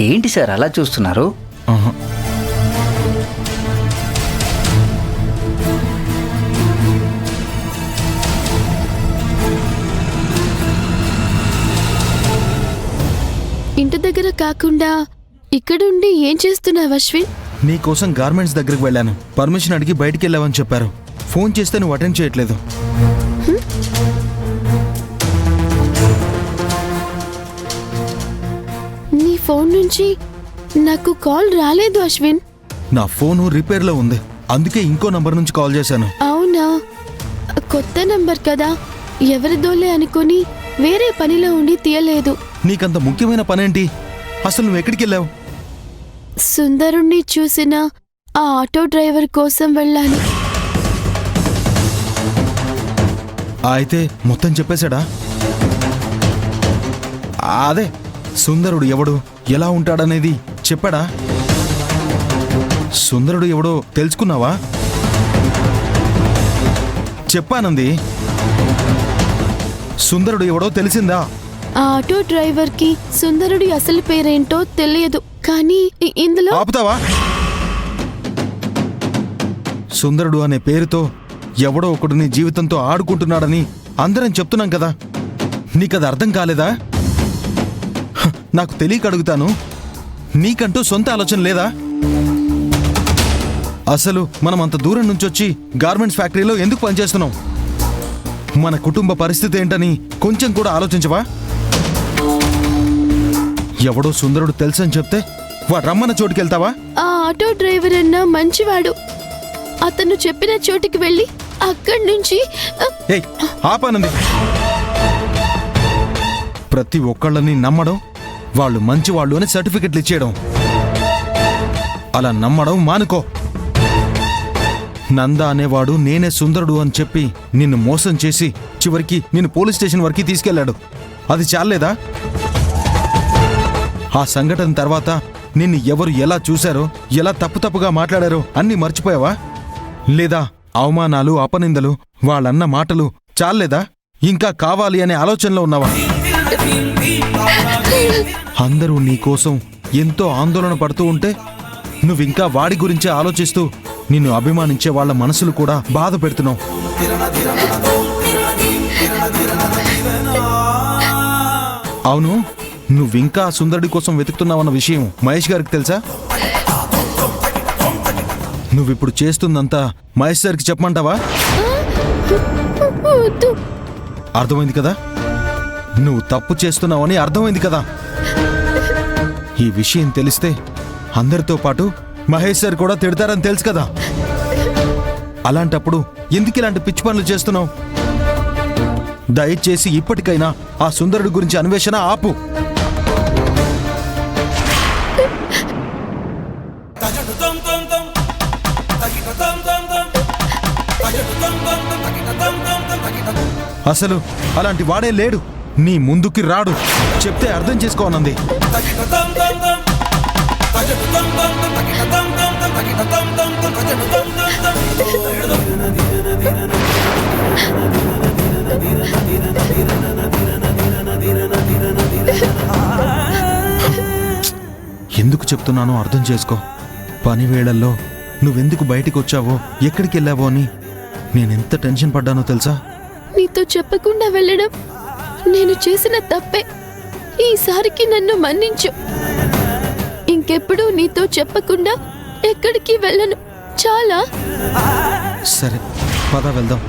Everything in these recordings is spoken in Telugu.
ఏంటి సార్ అలా చూస్తున్నారు? ఆహా. ఇంటి దగ్గర కాకుండా ఇక్కడుండి ఏం చేస్తున్నావు అశ్విన్? నీకోసం గార్మెంట్స్ దగ్గరికి వెళ్ళాను. పర్మిషన్ అడిగి బయటికి వెళ్ళావని చెప్పారు. ఫోన్ చేస్తే నువ్వు అటెండ్ చేయట్లేదు. నీ ఫోన్ నుంచి నాకు కాల్ రాలేదు అశ్విన్. నా ఫోను రిపేర్లో ఉంది, అందుకే ఇంకో నంబర్ నుంచి కాల్ చేశాను. అవునా, కొత్త నంబర్ కదా, ఎవరిదోలే అనుకుని వేరే పనిలో ఉండి తీయలేదు. నీకంత ముఖ్యమైన పనేంటి? అసలు నువ్వు ఎక్కడికి వెళ్ళావు? సుందరుణ్ణి చూసిన ఆ ఆటో డ్రైవర్ కోసం వెళ్ళాను. అయితే మొత్తం చెప్పేశాడా? అదే సుందరుడు ఎవడు, ఎలా ఉంటాడనేది చెప్పాడా? సుందరుడు ఎవడో తెలుసుకున్నావా? చెప్పానంది. సుందరుడు ఎవడో తెలిసిందా? ఆ ఆటో డ్రైవర్ కి సుందరుడి అసలు పేరేంటో తెలియదు, కానీ ఇందులో ఆపుతావా? సుందరుడు అనే పేరుతో ఎవడో ఒకడు నీ జీవితంతో ఆడుకుంటున్నాడని అందరం చెప్తున్నాం కదా, నీకది అర్థం కాలేదా? నాకు తెలియక అడుగుతాను, నీకంటూ సొంత ఆలోచన లేదా? అసలు మనం అంత దూరం నుంచి వచ్చి గార్మెంట్స్ ఫ్యాక్టరీలో ఎందుకు పనిచేస్తున్నాం? మన కుటుంబ పరిస్థితి ఏంటని కొంచెం కూడా ఆలోచించవా? ఎవడో సుందరుడు తెలుసని చెప్తే వాడు రమ్మన్న చోటుకెళ్తావా? ఆ ఆటో డ్రైవర్ అన్న మంచివాడు. అతను చెప్పిన చోటికి వెళ్ళి అక్కడి నుంచి ఏయ్ ఆపనంది. ప్రతి ఒక్కళ్ళని నమ్మడం, వాళ్ళు మంచివాళ్ళు అని సర్టిఫికెట్లు ఇచ్చేయడం, అలా నమ్మడం మానుకో. నంద అనేవాడు నేనే సుందరుడు అని చెప్పి నిన్ను మోసం చేసి చివరికి నిన్ను పోలీస్ స్టేషన్ వరకు తీసుకెళ్లాడు. అది చాలేదా? ఆ సంఘటన తర్వాత నిన్ను ఎవరు ఎలా చూశారో, ఎలా తప్పుగా మాట్లాడారో అన్నీ మర్చిపోయావా? లేదా అవమానాలు, అపనిందలు, వాళ్ళన్న మాటలు చాలేదా? ఇంకా కావాలి అనే ఆలోచనలో ఉన్నావా? అందరూ నీకోసం ఎంతో ఆందోళన పడుతూ ఉంటే నువ్వింకా వాడి గురించే ఆలోచిస్తూ నిన్ను అభిమానించే వాళ్ళ మనసులు కూడా బాధ పెడుతున్నావు. అవును, నువ్వింకా సుందరుడి కోసం వెతుకుతున్నావన్న విషయం మహేష్ గారికి తెలుసా? నువ్విప్పుడు చేస్తుందంతా మహేష్ గారికి చెప్పమంటావా? అర్థమైంది కదా, నువ్వు తప్పు చేస్తున్నావని అర్థమైంది కదా. ఈ విషయం తెలిస్తే అందరితో పాటు మహేష్ సార్ కూడా తిడతారని తెలుసు కదా. అలాంటప్పుడు ఎందుకు ఇలాంటి పిచ్చి పనులు చేస్తున్నావు? దయచేసి ఇప్పటికైనా ఆ సుందరుడి గురించి అన్వేషణ ఆపు. అసలు అలాంటి వాడే లేడు, నీ ముందుకి రాడు. చెప్తే అర్థం చేసుకోనంది. ఎందుకు చెప్తున్నానో అర్థం చేసుకో. పని వేళల్లో నువ్వెందుకు బయటికి వచ్చావో, ఎక్కడికి వెళ్ళావో అని నేనెంత టెన్షన్ పడ్డానో తెలుసా? నీతో చెప్పకుండా వెళ్ళడం నేను చేసిన తప్పే. ఈసారికి నన్ను మన్నించు. ఇంకెప్పుడు నీతో చెప్పకుండా ఎక్కడికి వెళ్ళను. చాలా. సరే పద వెళ్దాం.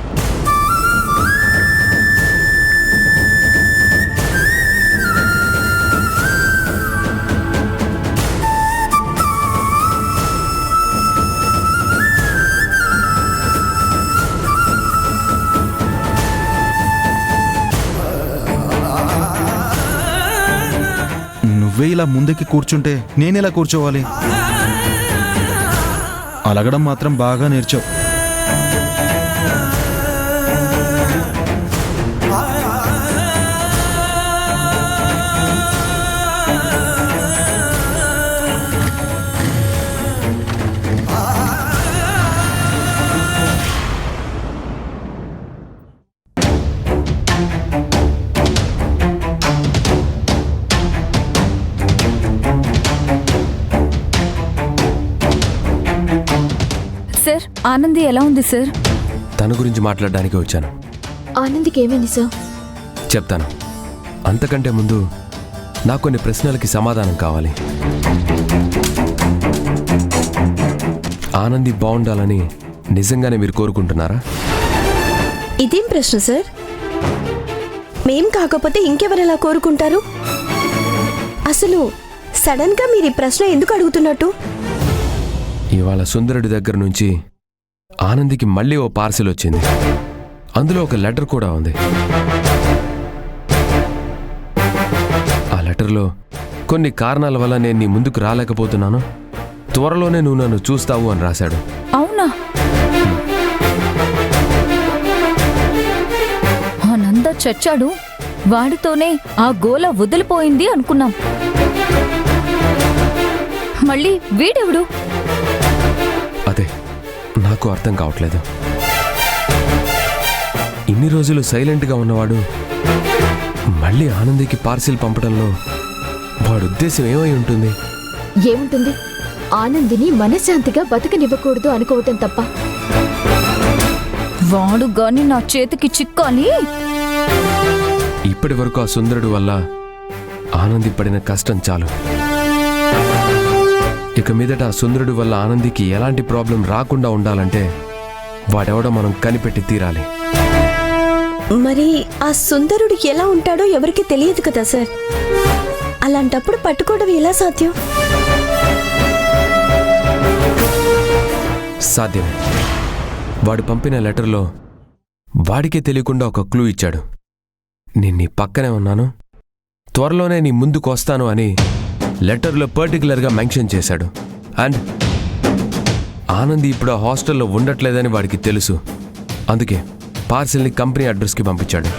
నువ్వే ఇలా ముందుకి కూర్చుంటే నేనెలా కూర్చోవాలి? అలగడం మాత్రం బాగా నేర్చావు. ఆనంది ఎలా ఉంది సార్? తన గురించి మాట్లాడడానికి వచ్చాను. ఆనందికి ఏమైంది సార్? చెప్తాను. అంతకంటే ముందు నాకు కొన్ని ప్రశ్నలకి సమాధానం కావాలి. ఆనంది బాగుండాలని నిజంగానే మీరు కోరుకుంటున్నారా? ఇదేం ప్రశ్న సార్? మేం కాకపోతే ఇంకెవరెలా కోరుకుంటారు? అసలు సడన్ గా మీరు ఈ ప్రశ్న ఎందుకు అడుగుతున్నట్టు? ఇవాళ సుందరుడి దగ్గర నుంచి ఆనందికి మళ్ళీ ఓ పార్సిల్ వచ్చింది. అందులో ఒక లెటర్ కూడా ఉంది. ఆ లెటర్లో కొన్ని కారణాల వల్ల నేను నీ ముందుకు రాలేకపోతున్నాను, త్వరలోనే నువ్వు నన్ను చూస్తావు అని రాశాడు. అవునా? ఆనంద చచ్చాడు, వాడితోనే ఆ గోల వదిలిపోయింది అనుకున్నాం. మళ్ళీ వీడెవడు? అదే నాకు అర్థం కావట్లేదు. ఇన్ని రోజులు సైలెంట్గా ఉన్నవాడు మళ్ళీ ఆనందికి పార్సిల్ పంపడంలో వాడి ఉద్దేశం ఏమై ఉంటుంది? ఏముంటుంది? ఆనందిని మనశ్శాంతిగా బతకనివ్వకూడదు అనుకోవటం తప్ప. వాడు గాని నా చేతికి చిక్కాలి. ఇప్పటి వరకు ఆ సుందరుడు వల్ల ఆనంది పడిన కష్టం చాలు. ఇక మీదట ఆ సుందరుడు వల్ల ఆనందికి ఎలాంటి ప్రాబ్లం రాకుండా ఉండాలంటే వాడెవడో మనం కనిపెట్టి తీరాలి. మరి ఆ సుందరుడు ఎలా ఉంటాడో ఎవరికి తెలియదు కదా సార్. అలాంటప్పుడు పట్టుకోవడం ఎలా సాధ్యం? సాధ్యమే. వాడు పంపిన లెటర్లో వాడికే తెలియకుండా ఒక క్లూ ఇచ్చాడు. నేను నీ పక్కనే ఉన్నాను, త్వరలోనే నీ ముందుకు వస్తాను అని లెటర్లో పర్టికులర్గా మెన్షన్ చేశాడు. అండ్ ఆనంది ఇప్పుడు ఆ హాస్టల్లో ఉండట్లేదని వాడికి తెలుసు. అందుకే పార్సిల్ని కంపెనీ అడ్రస్కి పంపించాడు.